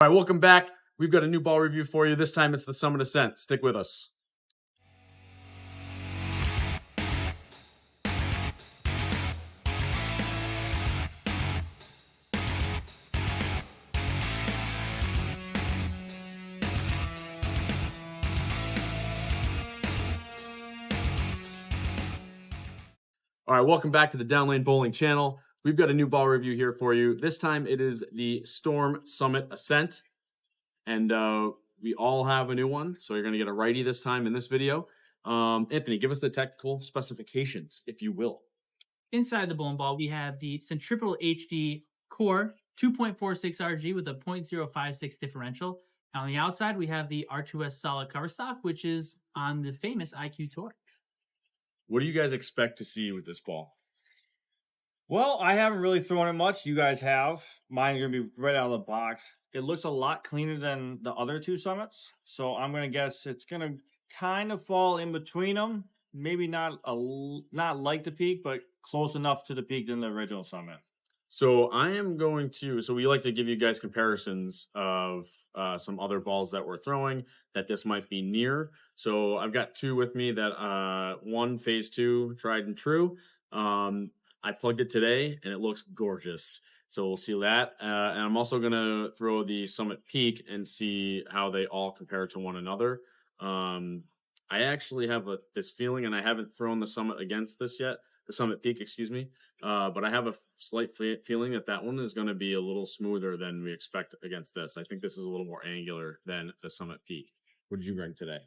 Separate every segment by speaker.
Speaker 1: All right, welcome back. We've got a new ball review for you. This time it's the Summit Ascent. Stick with us. All right, welcome back to the Downlane Bowling channel. We've got a new ball review here for you. This time it is the Storm Summit Ascent. And we all have a new one, so you're going to get a righty this time in this video. Anthony, give us the technical specifications, if you will.
Speaker 2: Inside the bowling ball, we have the Centripetal HD Core 2.46 RG with a 0.056 differential. On the outside, we have the R2S solid cover stock, which is on the famous IQ Tour.
Speaker 1: What do you guys expect to see with this ball?
Speaker 3: Well, I haven't really thrown it much. You guys have. Mine's going to be right out of the box. It looks a lot cleaner than the other two Summits. So I'm going to guess it's going to kind of fall in between them. Maybe not like the peak, but close enough to the peak than the original Summit.
Speaker 1: So I am going to, so we like to give you guys comparisons of some other balls that we're throwing that this might be near. So I've got two with me that one phase 2 tried and true. I plugged it today and it looks gorgeous. So we'll see that. And I'm also going to throw the Summit Peak and see how they all compare to one another. I actually have this feeling, and I haven't thrown the Summit against this yet, the Summit Peak, excuse me. But I have a slight feeling that one is going to be a little smoother than we expect against this. I think this is a little more angular than the Summit Peak. What did you bring today?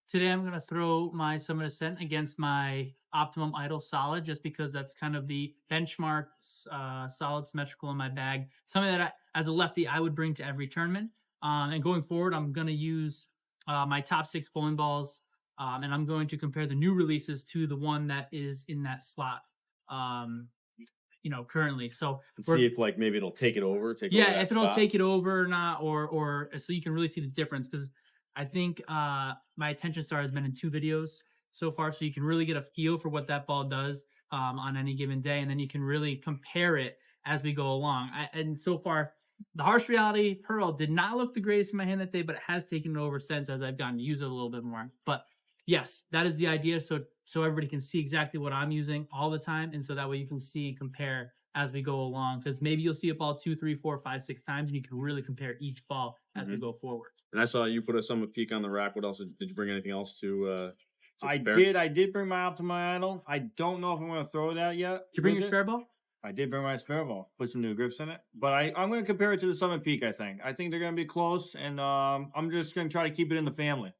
Speaker 2: Today, I'm going to throw my Summit Ascent against my Optimum Idol Solid, just because that's kind of the benchmark solid symmetrical in my bag. Something that, as a lefty, I would bring to every tournament. And going forward, I'm going to use my top 6 bowling balls, and I'm going to compare the new releases to the one that is in that slot, currently. So
Speaker 1: see if maybe it'll take it over.
Speaker 2: If it'll take it over or not, or so you can really see the difference, because I think my attention star has been in 2 videos so far, so you can really get a feel for what that ball does on any given day, and then you can really compare it as we go along. And so far, the Harsh Reality Pearl did not look the greatest in my hand that day, but it has taken it over since as I've gotten to use it a little bit more. But yes, that is the idea, so everybody can see exactly what I'm using all the time, and so that way you can see and compare as we go along, because maybe you'll see a ball 2, 3, 4, 5, 6 times, and you can really compare each ball as we go forward.
Speaker 1: And I saw you put a Summit Peak on the rack. What else did you bring? Anything else to
Speaker 3: compare? I did bring my Optimum Idol. I don't know if I'm going to throw that yet.
Speaker 2: Did you bring your spare ball?
Speaker 3: I did bring my spare ball. Put some new grips in it. But I'm going to compare it to the Summit Peak, I think. I think they're going to be close, and I'm just going to try to keep it in the family.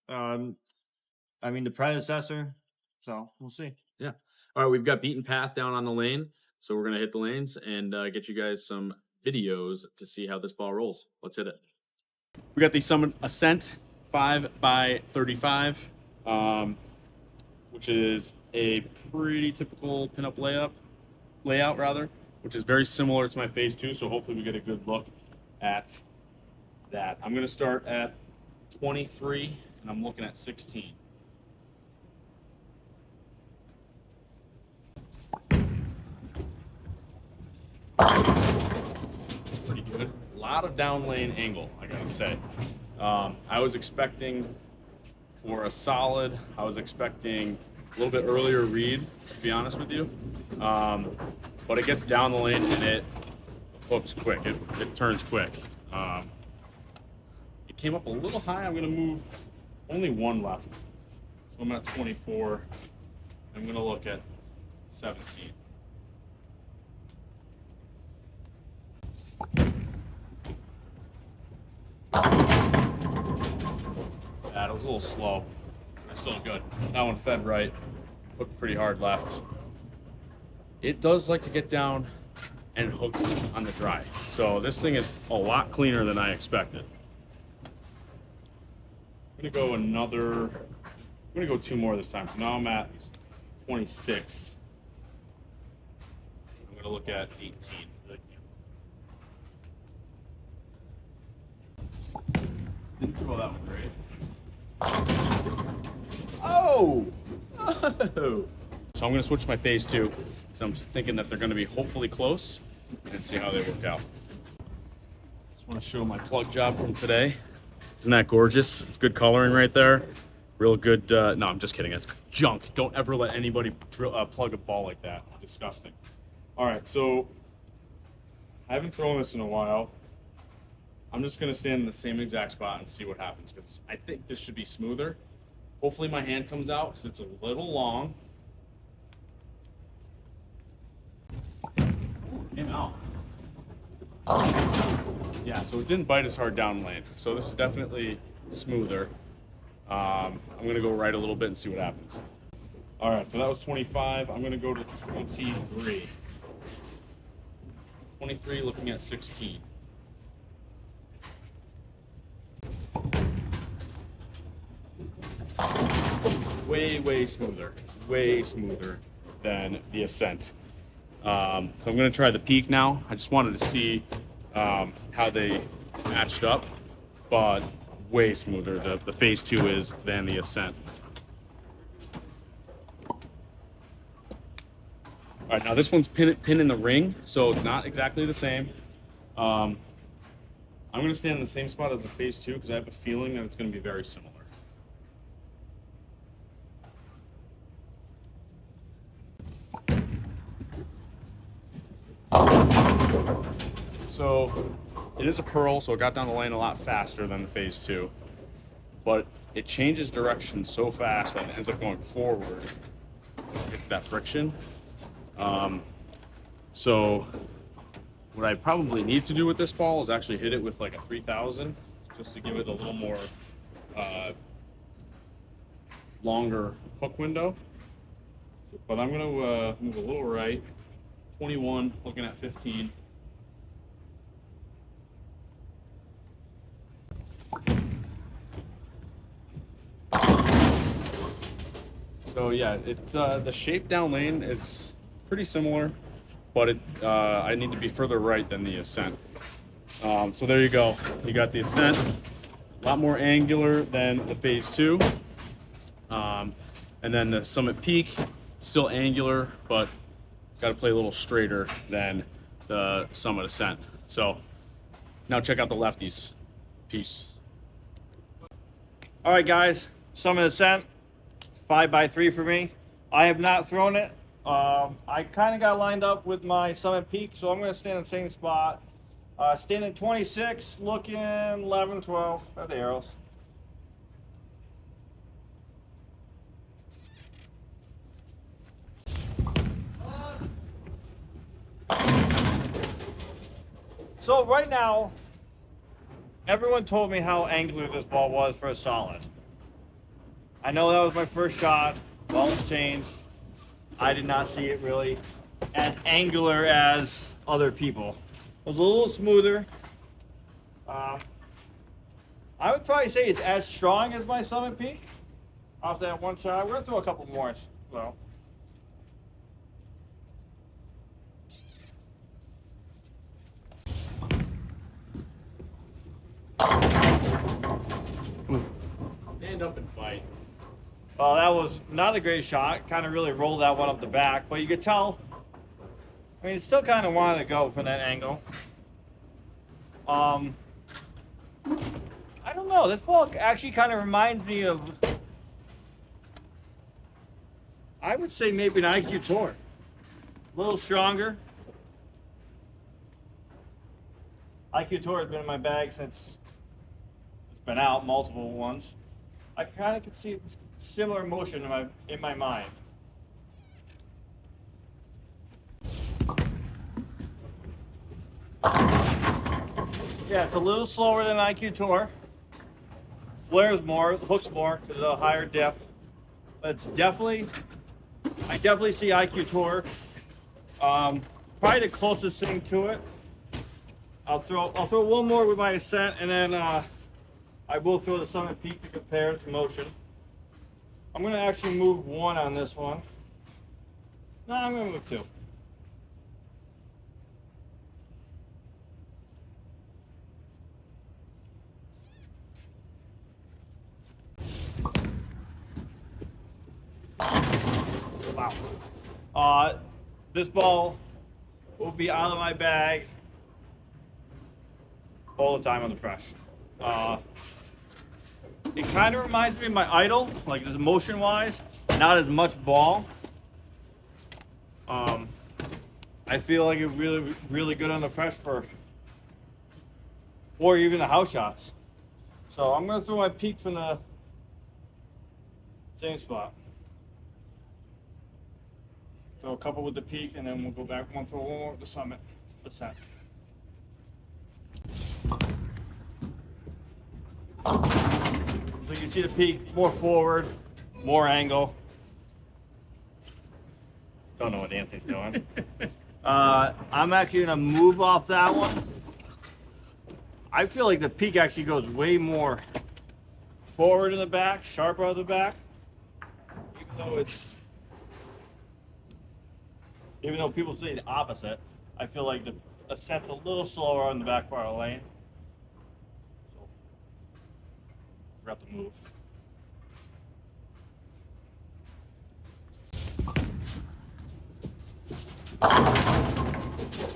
Speaker 3: The predecessor. So we'll see.
Speaker 1: Yeah. All right, we've got Beaten Path down on the lane. So we're going to hit the lanes and get you guys some videos to see how this ball rolls. Let's hit it. We got the Summit Ascent 5x35, which is a pretty typical pinup layout, which is very similar to my phase 2. So hopefully we get a good look at that. I'm going to start at 23 and I'm looking at 16. Pretty good. A lot of down lane angle, I gotta say. I was expecting for a solid, I was expecting a little bit earlier read, to be honest with you. But it gets down the lane and it hooks quick. It turns quick. It came up a little high. I'm gonna move only one left. So I'm at 24. I'm gonna look at 17. That was a little slow. That's still good. That one fed right. Hooked pretty hard left. It does like to get down and hook on the dry. So this thing is a lot cleaner than I expected. I'm gonna go 2 more this time. So now I'm at 26. I'm gonna look at 18. Didn't throw that one great. Oh! Oh! So I'm going to switch my phase 2 because I'm thinking that they're going to be hopefully close and see how they work out. I want to show my plug job from today. Isn't that gorgeous? It's good coloring right there. Real good. No, I'm just kidding. It's junk. Don't ever let anybody plug a ball like that. It's disgusting. All right, so I haven't thrown this in a while. I'm just going to stand in the same exact spot and see what happens, because I think this should be smoother. Hopefully my hand comes out because it's a little long. Came out. Yeah, so it didn't bite as hard down lane. So this is definitely smoother. I'm gonna go right a little bit and see what happens. All right, so that was 25. I'm gonna go to 23. 23, looking at 16. Way smoother than the Ascent. So I'm gonna try the Peak now. I just wanted to see how they matched up, but way smoother the phase 2 is than the Ascent. All right, now this one's pin in the ring, so it's not exactly the same. I'm gonna stand in the same spot as the phase 2 because I have a feeling that it's gonna be very similar. So it is a pearl, so it got down the lane a lot faster than the phase 2, but it changes direction so fast that it ends up going forward. It's that friction. So what I probably need to do with this ball is actually hit it with like a 3000, just to give it a little more longer hook window. But I'm gonna move a little right. 21, looking at 15. So yeah, it's the shape down lane is pretty similar, but I need to be further right than the Ascent. So there you go. You got the Ascent, a lot more angular than the phase 2, and then the Summit Peak, still angular, but got to play a little straighter than the Summit Ascent. So now check out the lefties. Peace.
Speaker 3: All right, guys, Summit Ascent, 5x3 for me. I have not thrown it. I kind of got lined up with my Summit Peak, so I'm going to stand in the same spot. Standing 26, looking 11, 12 at the arrows. So right now, everyone told me how angular this ball was for a solid. I know that was my first shot. Ball's changed. I did not see it really as angular as other people. It was a little smoother. I would probably say it's as strong as my Summit Peak off that one shot. We're gonna throw a couple more, so.
Speaker 1: Stand up and fight.
Speaker 3: Well, that was not a great shot. Kind of really rolled that one up the back, but you could tell. I mean, it still kind of wanted to go from that angle. I don't know. This ball actually kind of reminds me of, I would say maybe an IQ Tour. A little stronger. IQ Tour has been in my bag since it's been out, multiple ones. I kind of could see similar motion in my mind. Yeah, it's a little slower than IQ Tour. Flares more, hooks more because of a higher diff. But it's definitely, I definitely see IQ Tour. Probably the closest thing to it. I'll throw one more with my Ascent, and then I will throw the Summit Peak to compare its motion. I'm going to actually move one on this one. No, I'm going to move two. Wow. This ball will be out of my bag all the time on the fresh. It kind of reminds me of my idol, like the motion wise, not as much ball. I feel like it's really good on the fresh or even the house shots. So I'm gonna throw my peak from the same spot. Throw a couple with the peak, and then we'll go back. We'll throw one more with the Summit Ascent. So you can see the peak more forward, more angle. Don't know what Anthony's doing. I'm actually gonna move off that one. I feel like the peak actually goes way more forward in the back, sharper out the back. Even though people say the opposite, I feel like the Ascent's a little slower on the back part of the lane. So, forgot to move.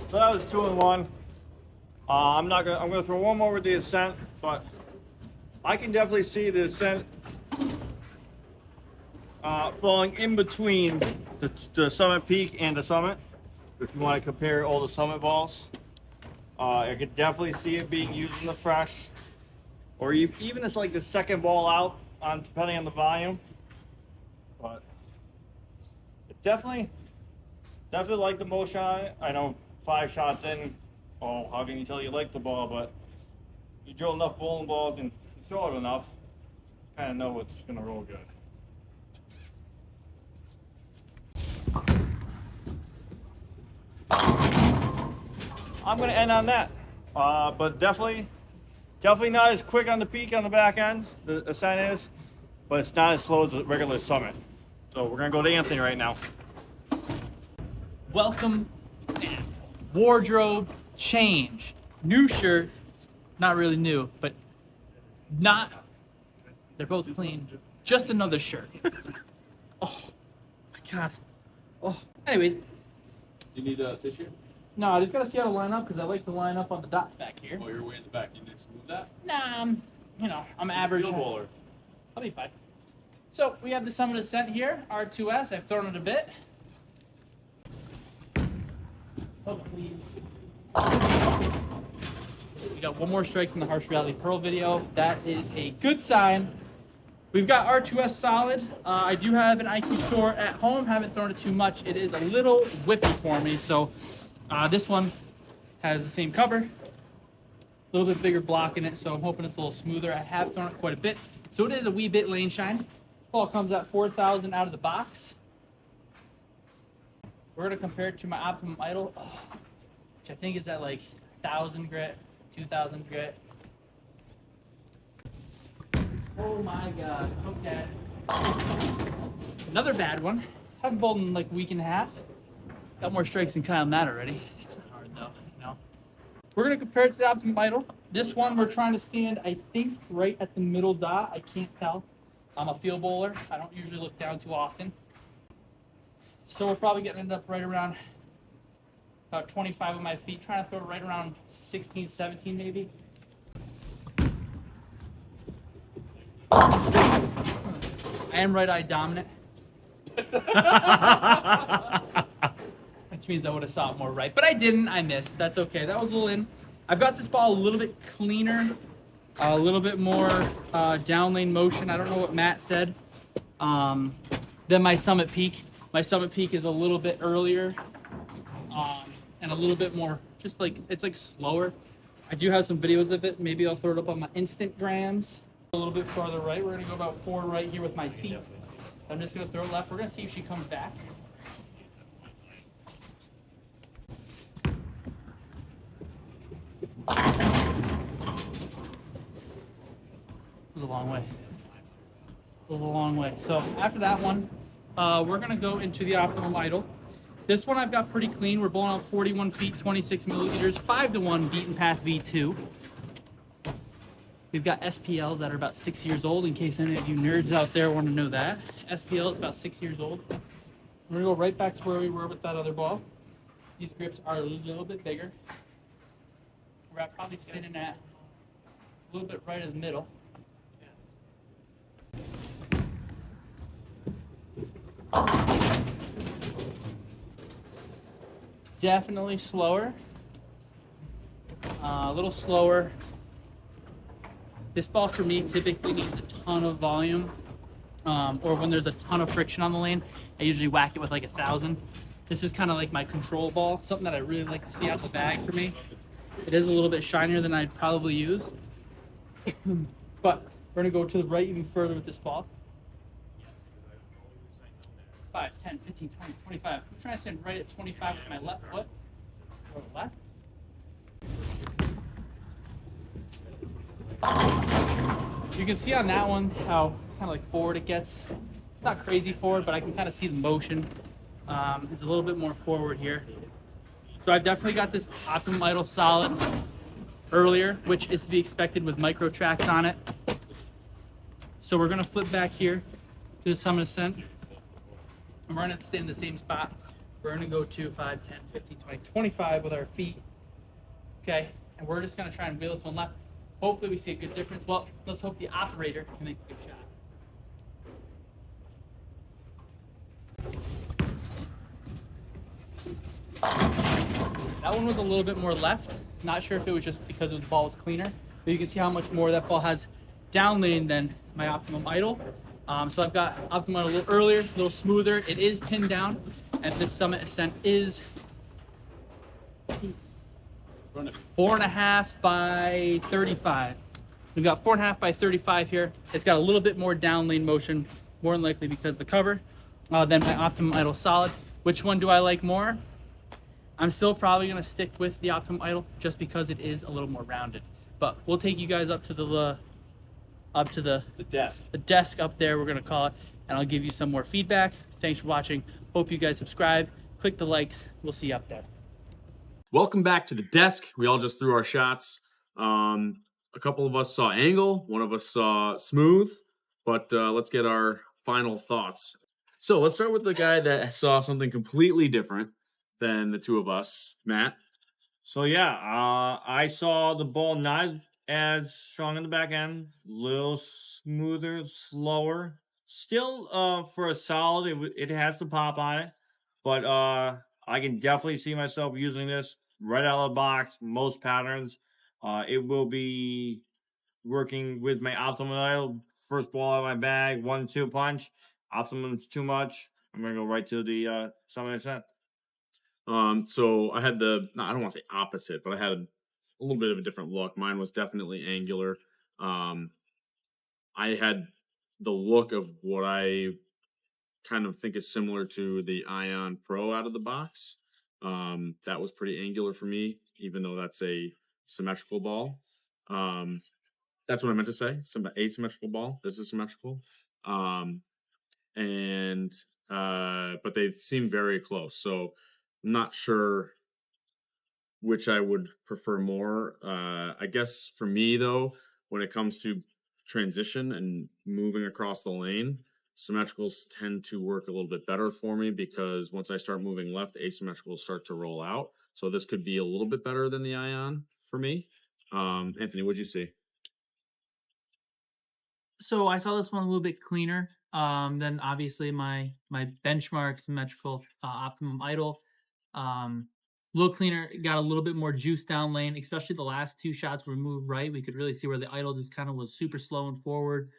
Speaker 3: So that was 2 and 1. I'm gonna throw one more with the Ascent, but I can definitely see the Ascent falling in between the Summit Peak and the Summit. If you want to compare all the Summit balls, I could definitely see it being used in the fresh, or even it's like the second ball out, depending on the volume. But it definitely like the motion on it. I know 5 shots in, oh, how can you tell you like the ball? But you drill enough bowling balls and you throw it enough, you kind of know it's gonna roll good. I'm gonna end on that, but definitely not as quick on the peak on the back end. The Ascent is, but it's not as slow as the regular Summit. So we're gonna go to Anthony right now.
Speaker 2: Welcome back. Wardrobe change. New shirts. Not really new, but they're both clean. Just another shirt. Oh my God. Oh. Anyways.
Speaker 4: You need a tissue?
Speaker 2: No, I just gotta see how to line up because I like to line up on the dots back here.
Speaker 4: Oh, you're way in the back. You need to smooth that?
Speaker 2: Nah, I'm average.
Speaker 4: Field bowler.
Speaker 2: I'll be fine. So we have the Summit Ascent here, R2S. I've thrown it a bit. Oh, please. We got one more strike from the Harsh Reality Pearl video. That is a good sign. We've got R2S solid. I do have an IQ Soar at home. Haven't thrown it too much. It is a little whippy for me. So this one has the same cover. A little bit bigger block in it. So I'm hoping it's a little smoother. I have thrown it quite a bit. So it is a wee bit lane shine. Ball comes at 4,000 out of the box. We're going to compare it to my Optimum Idol, which I think is at like 1,000 grit, 2,000 grit. Oh my God, okay. Another bad one. Haven't bowled in like a week and a half. Got more strikes than Kyle Matt already. It's not hard though, you know. We're going to compare it to the Optimum Idol. This one we're trying to stand, I think, right at the middle dot. I can't tell. I'm a field bowler. I don't usually look down too often. So we're probably getting it up right around about 25 of my feet. Trying to throw it right around 16, 17 maybe. I am right-eye dominant. Which means I would have saw it more right. But I didn't. I missed. That's okay. That was a little in. I've got this ball a little bit cleaner. A little bit more down lane motion. I don't know what Matt said. Than my Summit Peak. My Summit Peak is a little bit earlier. And a little bit more, just like, it's like slower. I do have some videos of it. Maybe I'll throw it up on my Instagrams. A little bit farther right. We're going to go about 4 right here with my feet. I'm just going to throw it left. We're going to see if she comes back. It was a long way. It was a long way. So after that one, we're going to go into the Optimum Idol. This one I've got pretty clean. We're bowling out 41 feet, 26 milliliters, 5-1 beaten path V2. We've got SPLs that are about 6 years old, in case any of you nerds out there want to know that. SPL is about 6 years old. We're going to go right back to where we were with that other ball. These grips are a little bit bigger. We're probably sitting at a little bit right in the middle. Definitely slower. A little slower. This ball for me typically needs a ton of volume, or when there's a ton of friction on the lane, I usually whack it with like 1,000. This is kind of like my control ball, something that I really like to see out of the bag for me. It is a little bit shinier than I'd probably use, but we're gonna go to the right even further with this ball. 5, 10, 15, 20, 25. I'm trying to stand right at 25 with my left foot. Go left. You can see on that one how kind of like forward it gets. It's not crazy forward, but I can kind of see the motion. It's a little bit more forward here. So I've definitely got this Optimum Idle solid earlier, which is to be expected with micro tracks on it. So we're gonna flip back here to the Summit Ascent. And we're gonna stay in the same spot. We're gonna go to 5, 10, 15, 20, 25 with our feet. Okay, and we're just gonna try and wheel this one left. Hopefully we see a good difference. Well, let's hope the operator can make a good shot. That one was a little bit more left. Not sure if it was just because the ball was cleaner, but you can see how much more that ball has down lane than my Optimum Idle. So I've got Optimum Idle a little earlier, a little smoother. It is pinned down, and this Summit Ascent is 4.5 by 35. We've got 4.5 by 35 here. It's got a little bit more down lane motion, more than likely because of the cover, than my Optimum Idle solid. Which one do I like more? I'm still probably gonna stick with the Optimum Idle just because it is a little more rounded. But we'll take you guys up to the
Speaker 3: desk.
Speaker 2: The desk up there, we're gonna call it, and I'll give you some more feedback. Thanks for watching. Hope you guys subscribe, click the likes. We'll see you up there.
Speaker 1: Welcome back to the desk. We all just threw our shots. A couple of us saw angle, one of us saw smooth, but let's get our final thoughts. So let's start with the guy that saw something completely different than the two of us, Matt.
Speaker 3: So yeah, I saw the ball not as strong in the back end, little smoother, slower. Still, for a solid, it has the pop on it, but I can definitely see myself using this right out of the box. Most patterns, it will be working with my Optimum Idle. First ball out of my bag, 1-2 punch. Optimum's too much. I'm gonna go right to the Summit Ascent.
Speaker 1: So I had I don't want to say opposite, but I had a little bit of a different look. Mine was definitely angular. I had the look of what I kind of think is similar to the Ion Pro out of the box. That was pretty angular for me, even though that's a symmetrical ball. That's what I meant to say. Asymmetrical ball. This is symmetrical. But they seem very close. So I'm not sure which I would prefer more. I guess for me though, when it comes to transition and moving across the lane, symmetricals tend to work a little bit better for me because once I start moving left, asymmetricals start to roll out. So this could be a little bit better than the Ion for me. Anthony, what'd you see?
Speaker 2: So I saw this one a little bit cleaner than obviously my benchmark symmetrical Optimum Idle. A little cleaner, got a little bit more juice down lane, especially the last two shots were moved right. We could really see where the Idle just kind of was super slow and forward.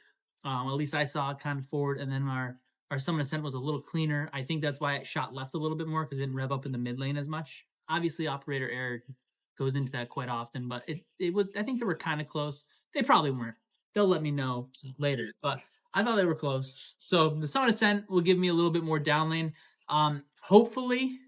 Speaker 2: At least I saw it kind of forward, and then our Summit Ascent was a little cleaner. I think that's why it shot left a little bit more because it didn't rev up in the mid lane as much. Obviously, operator error goes into that quite often, but it was. I think they were kind of close. They probably weren't. They'll let me know later, but I thought they were close. So the Summit Ascent will give me a little bit more down lane. Hopefully,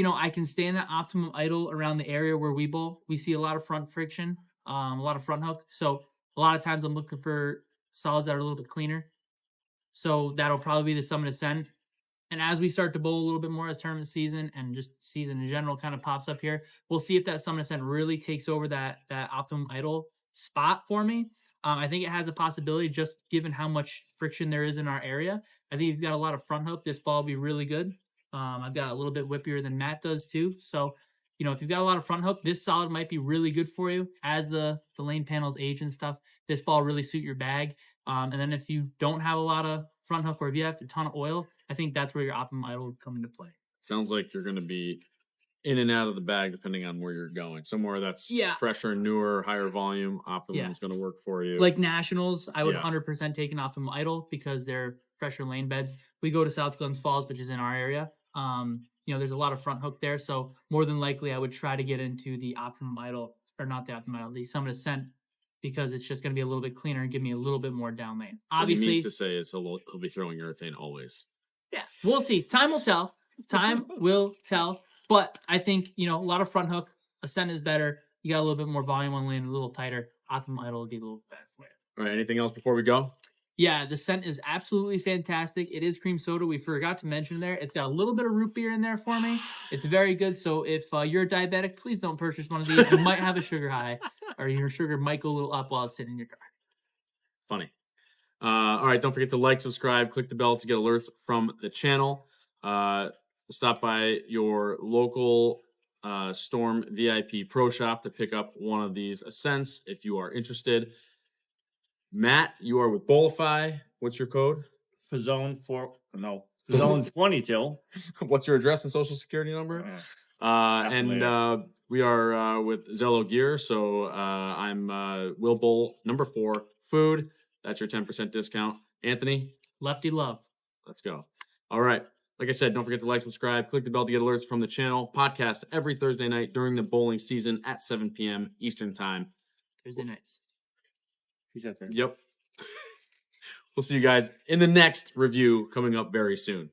Speaker 2: I can stay in that Optimum Idle around the area where we bowl. We see a lot of front friction, a lot of front hook. So a lot of times I'm looking for solids that are a little bit cleaner. So that'll probably be the Summit Ascent. And as we start to bowl a little bit more as tournament season and just season in general kind of pops up here, we'll see if that Summit Ascent really takes over that Optimum Idle spot for me. I think it has a possibility just given how much friction there is in our area. I think you've got a lot of front hook. This ball will be really good. I've got a little bit whippier than Matt does too. So if you've got a lot of front hook, this solid might be really good for you as the lane panels age and stuff. This ball really suit your bag. And then if you don't have a lot of front hook, or if you have a ton of oil, I think that's where your optimum idle would come into play.
Speaker 1: Sounds like you're going to be in and out of the bag depending on where you're going. Somewhere that's fresher, newer, higher volume, optimum is going to work for you.
Speaker 2: Like Nationals, I would 100% take an optimum idle because they're fresher lane beds. We go to South Glens Falls, which is in our area. There's a lot of front hook there, so more than likely I would try to get into the optimum idle, or not the optimum idle, the Summit Ascent, because it's just going to be a little bit cleaner and give me a little bit more down lane. Obviously,
Speaker 1: what he means to say is he'll be throwing urethane always.
Speaker 2: Yeah, we'll see. Time will tell. Time will tell. But I think, a lot of front hook. Ascent is better. You got a little bit more volume on lane, a little tighter. Optimum idle will be a little better for you.
Speaker 1: All right, anything else before we go?
Speaker 2: Yeah, the scent is absolutely fantastic. It is cream soda. We forgot to mention there. It's got a little bit of root beer in there for me. It's very good. So if you're a diabetic, please don't purchase one of these. You might have a sugar high, or your sugar might go a little up while it's sitting in your car.
Speaker 1: Funny. All right, don't forget to like, subscribe, click the bell to get alerts from the channel. Stop by your local Storm VIP Pro Shop to pick up one of these Ascents if you are interested. Matt, you are with Bolify. What's your code?
Speaker 3: For zone 22.
Speaker 1: What's your address and social security number? We are with Zello Gear. So I'm Will Bull, number 4, food. That's your 10% discount. Anthony?
Speaker 2: Lefty Love.
Speaker 1: Let's go. All right. Like I said, don't forget to like, subscribe, click the bell to get alerts from the channel. Podcast every Thursday night during the bowling season at 7 p.m. Eastern Time.
Speaker 2: Thursday nights.
Speaker 1: Yep. We'll see you guys in the next review coming up very soon.